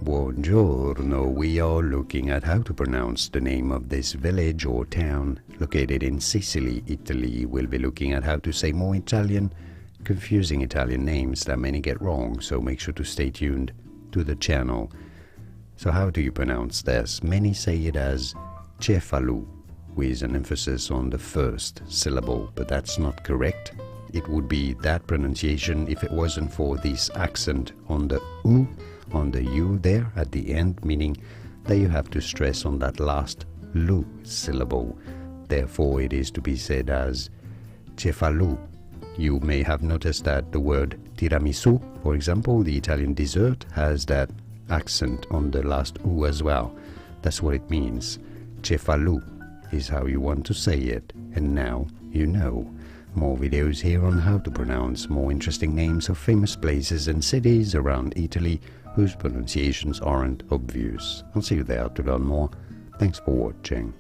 Buongiorno, we are looking at how to pronounce the name of this village or town located in Sicily, Italy. We'll be looking at how to say more Italian, confusing Italian names that many get wrong, so make sure to stay tuned to the channel. So how do you pronounce this? Many say it as Cefalù, with an emphasis on the first syllable, but that's not correct. It would be that pronunciation if it wasn't for this accent on the U, on the U there at the end, meaning that you have to stress on that last lu syllable. Therefore, it is to be said as Cefalù. You may have noticed that the word tiramisu, for example, the Italian dessert, has that accent on the last U as well. That's what it means. Cefalù is how you want to say it, and now you know. More videos here on how to pronounce more interesting names of famous places and cities around Italy whose pronunciations aren't obvious. I'll see you there to learn more. Thanks for watching.